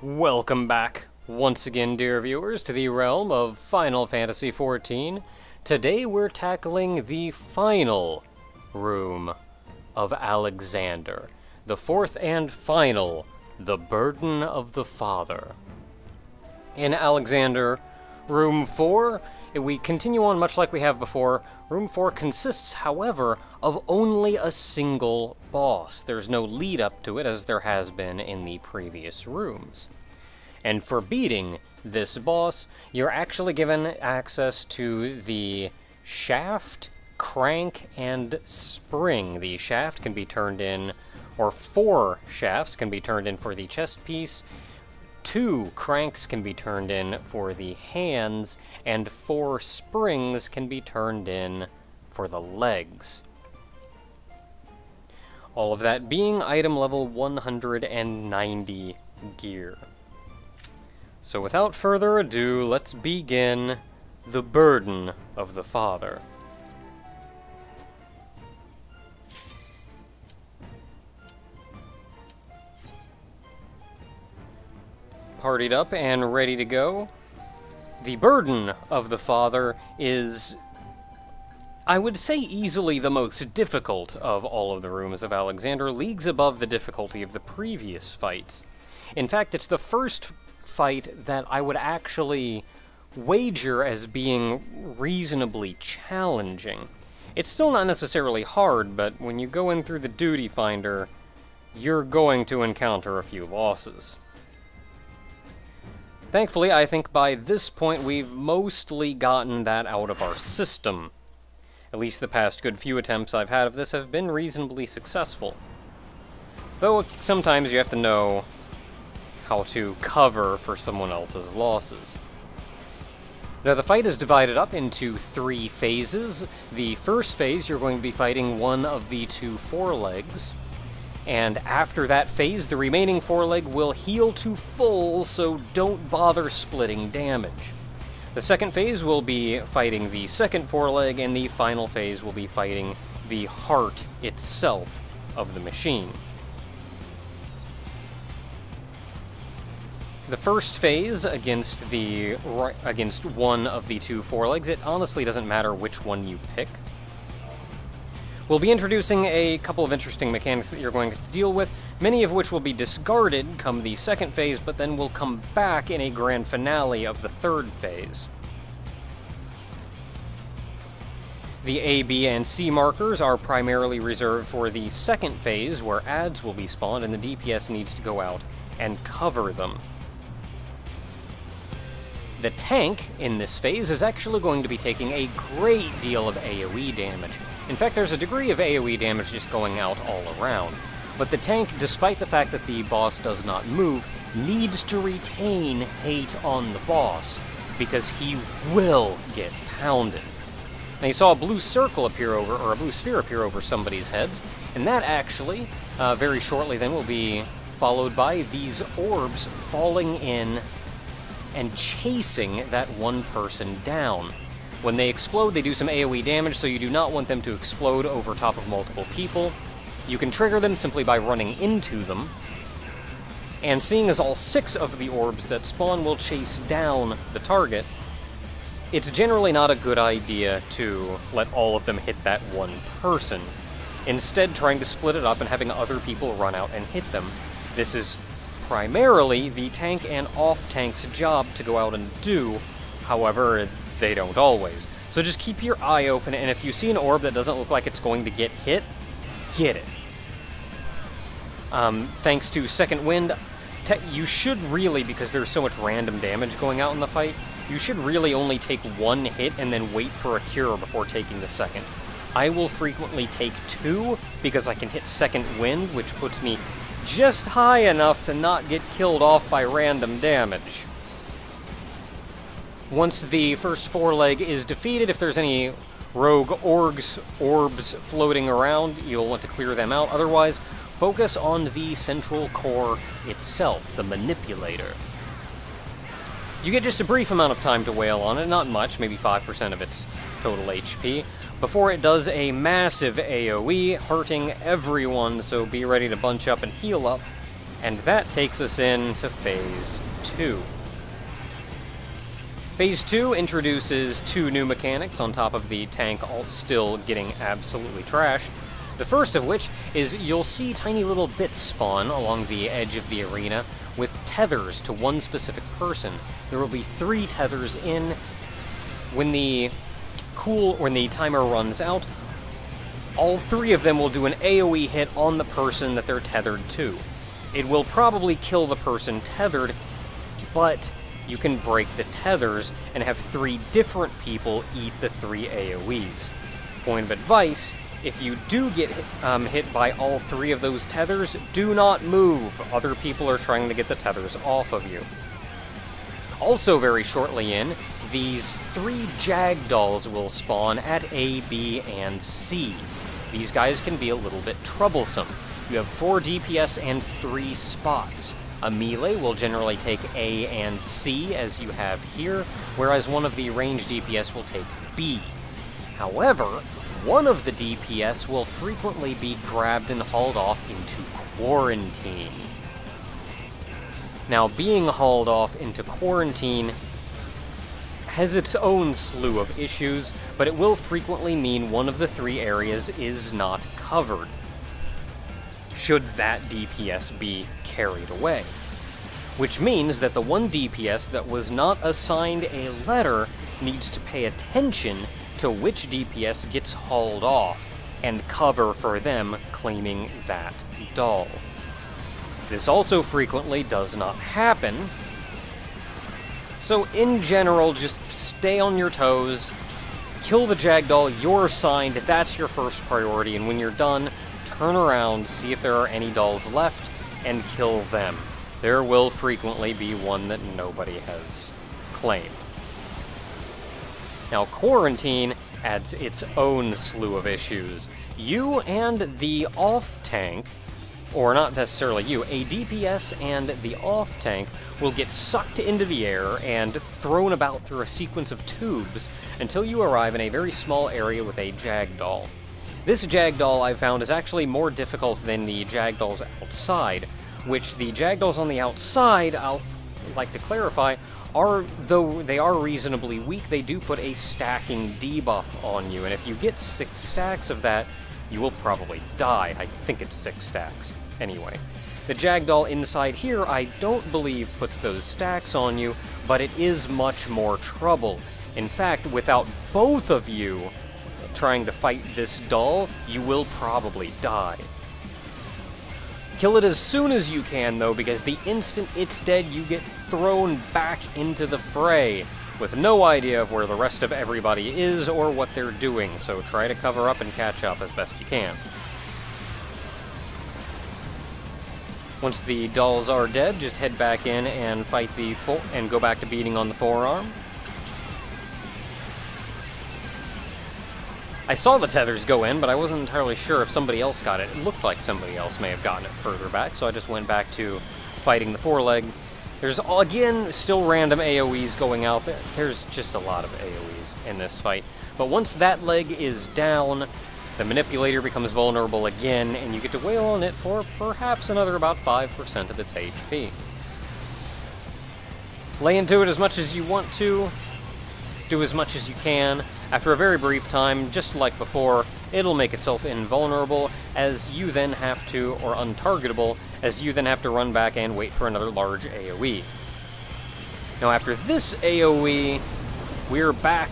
Welcome back, once again, dear viewers, to the realm of Final Fantasy XIV. Today we're tackling the final room of Alexander. The fourth and final, the Burden of the Father. In Alexander, Room 4, we continue on much like we have before. Room 4 consists, however, of only a single boss. There's no lead up to it, as there has been in the previous rooms. And for beating this boss, you're actually given access to the shaft, crank, and spring. The shaft can be turned in, or 4 shafts can be turned in for the chest piece, 2 cranks can be turned in for the hands, and 4 springs can be turned in for the legs. All of that being item level 190 gear. So without further ado, let's begin the Burden of the Father. Partied up and ready to go. The Burden of the Father is, I would say, easily the most difficult of all of the rooms of Alexander, leagues above the difficulty of the previous fights. In fact, it's the first fight that I would actually wager as being reasonably challenging. It's still not necessarily hard, but when you go in through the duty finder, you're going to encounter a few losses. Thankfully, I think by this point we've mostly gotten that out of our system. At least the past good few attempts I've had of this have been reasonably successful. Though sometimes you have to know how to cover for someone else's losses. Now the fight is divided up into 3 phases. The first phase you're going to be fighting one of the 2 forelegs. And after that phase, the remaining foreleg will heal to full, so don't bother splitting damage. The second phase will be fighting the second foreleg, and the final phase will be fighting the heart itself of the machine. The first phase against one of the 2 forelegs, it honestly doesn't matter which one you pick. We'll be introducing a couple of interesting mechanics that you're going to deal with, many of which will be discarded come the second phase, but then will come back in a grand finale of the third phase. The A, B, and C markers are primarily reserved for the second phase, where adds will be spawned and the DPS needs to go out and cover them. The tank in this phase is actually going to be taking a great deal of AoE damage. In fact, there's a degree of AoE damage just going out all around. But the tank, despite the fact that the boss does not move, needs to retain hate on the boss, because he will get pounded. Now you saw a blue circle appear over, or a blue sphere appear over somebody's heads, and that actually, very shortly then, will be followed by these orbs falling in and chasing that one person down. When they explode, they do some AoE damage, so you do not want them to explode over top of multiple people. You can trigger them simply by running into them. And seeing as all 6 of the orbs that spawn will chase down the target, it's generally not a good idea to let all of them hit that one person. Instead, trying to split it up and having other people run out and hit them. This is primarily the tank and off-tank's job to go out and do, however, they don't always. So just keep your eye open, and if you see an orb that doesn't look like it's going to get hit, get it. Thanks to Second Wind, you should really, because there's so much random damage going out in the fight, you should really only take 1 hit and then wait for a cure before taking the second. I will frequently take 2, because I can hit Second Wind, which puts me just high enough to not get killed off by random damage. Once the first foreleg is defeated, if there's any rogue orbs floating around, you'll want to clear them out. Otherwise, focus on the central core itself, the manipulator. You get just a brief amount of time to wail on it, not much, maybe 5% of its total HP, before it does a massive AoE, hurting everyone, so be ready to bunch up and heal up And that takes us into Phase 2. Phase 2 introduces 2 new mechanics on top of the tank still getting absolutely trashed. The first of which is you'll see tiny little bits spawn along the edge of the arena with tethers to one specific person. There will be 3 tethers in. When the timer runs out, all 3 of them will do an AoE hit on the person that they're tethered to. It will probably kill the person tethered, but you can break the tethers and have 3 different people eat the 3 AoEs. Point of advice, if you do get hit by all 3 of those tethers, do not move. Other people are trying to get the tethers off of you. Also very shortly in, these 3 Jagdolls will spawn at A, B, and C. These guys can be a little bit troublesome. You have 4 DPS and 3 spots. A melee will generally take A and C, as you have here, whereas one of the ranged DPS will take B. However, one of the DPS will frequently be grabbed and hauled off into quarantine. Now, being hauled off into quarantine has its own slew of issues, but it will frequently mean one of the 3 areas is not covered, should that DPS be carried away. Which means that the one DPS that was not assigned a letter needs to pay attention to which DPS gets hauled off, and cover for them claiming that doll. This also frequently does not happen, so in general, just stay on your toes, kill the Jagdoll you're assigned, that's your first priority, and when you're done, turn around, see if there are any dolls left, and kill them. There will frequently be one that nobody has claimed. Now, Quarantine adds its own slew of issues. You and the off-tank, or not necessarily you, a DPS and the off-tank will get sucked into the air and thrown about through a sequence of tubes until you arrive in a very small area with a Jagdoll. This Jagdoll, I've found, is actually more difficult than the Jagdolls outside, which the Jagdolls on the outside, I'll like to clarify, though they are reasonably weak, they do put a stacking debuff on you, and if you get 6 stacks of that, you will probably die. I think it's 6 stacks. Anyway, the Jagdoll inside here I don't believe puts those stacks on you, but it is much more trouble. In fact, without both of you trying to fight this doll, you will probably die. Kill it as soon as you can, though, because the instant it's dead, you get thrown back into the fray, with no idea of where the rest of everybody is or what they're doing, so try to cover up and catch up as best you can. Once the dolls are dead, just head back in and fight and go back to beating on the forearm. I saw the tethers go in, but I wasn't entirely sure if somebody else got it. It looked like somebody else may have gotten it further back, so I just went back to fighting the foreleg. There's, again, still random AoEs going out there. There's just a lot of AoEs in this fight. But once that leg is down, the manipulator becomes vulnerable again, and you get to wail on it for perhaps another about 5% of its HP. Lay into it as much as you want to, do as much as you can. After a very brief time, just like before, it'll make itself invulnerable, as you then have to, or untargetable, as you then have to run back and wait for another large AoE. Now after this AoE, we're back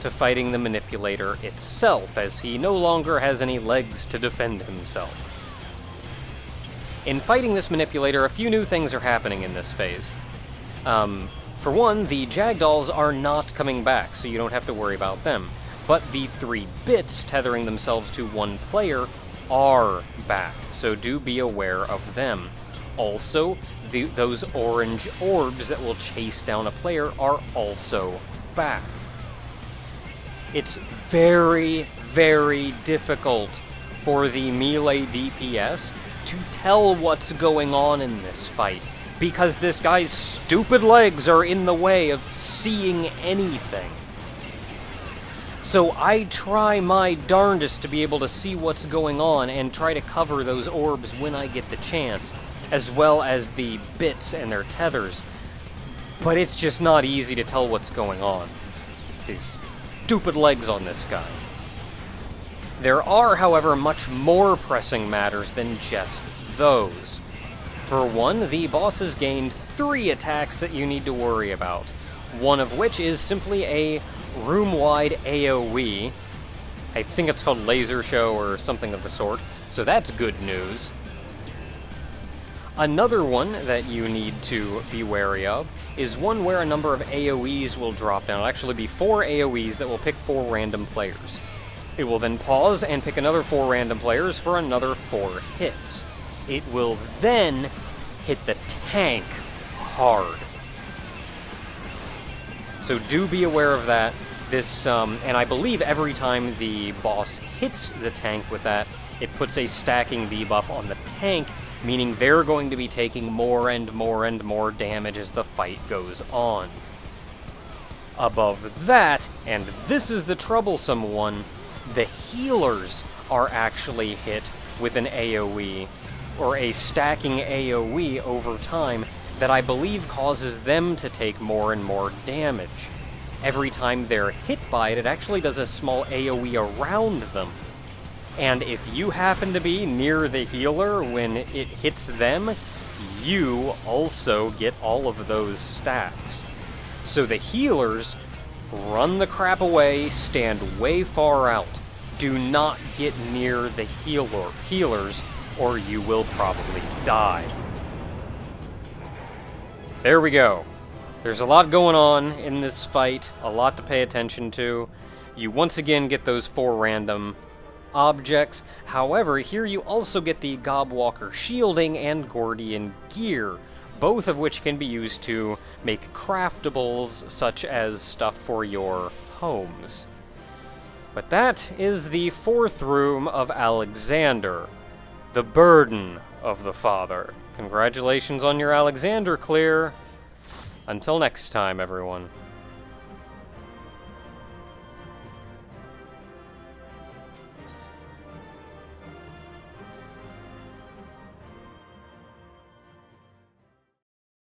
to fighting the manipulator itself, as he no longer has any legs to defend himself. In fighting this manipulator, a few new things are happening in this phase. For one, the Jagdolls are not coming back, so you don't have to worry about them. But the 3 bits tethering themselves to one player are back, so do be aware of them. Also, those orange orbs that will chase down a player are also back. It's very, very difficult for the melee DPS to tell what's going on in this fight, because this guy's stupid legs are in the way of seeing anything. So I try my darndest to be able to see what's going on and try to cover those orbs when I get the chance, as well as the bits and their tethers, but it's just not easy to tell what's going on. These stupid legs on this guy. There are, however, much more pressing matters than just those. For one, the bosses gained 3 attacks that you need to worry about, one of which is simply a room-wide AoE. I think it's called Laser Show or something of the sort, so that's good news. Another one that you need to be wary of is one where a number of AoEs will drop down. It'll actually be 4 AoEs that will pick 4 random players. It will then pause and pick another 4 random players for another 4 hits. It will then hit the tank hard. So do be aware of that. This, and I believe every time the boss hits the tank with that, it puts a stacking debuff on the tank, meaning they're going to be taking more and more and more damage as the fight goes on. Above that, and this is the troublesome one, the healers are actually hit with an AoE, or a stacking AoE over time, that I believe causes them to take more and more damage. Every time they're hit by it, it actually does a small AoE around them. And if you happen to be near the healer when it hits them, you also get all of those stacks. So the healers, run the crap away, stand way far out. Do not get near the healers, or you will probably die. There we go. There's a lot going on in this fight, a lot to pay attention to. You once again get those 4 random objects. However, here you also get the Gobwalker shielding and Gordian gear, both of which can be used to make craftables, such as stuff for your homes. But that is the 4th room of Alexander, the burden of the father. Congratulations on your Alexander clear. Until next time, everyone.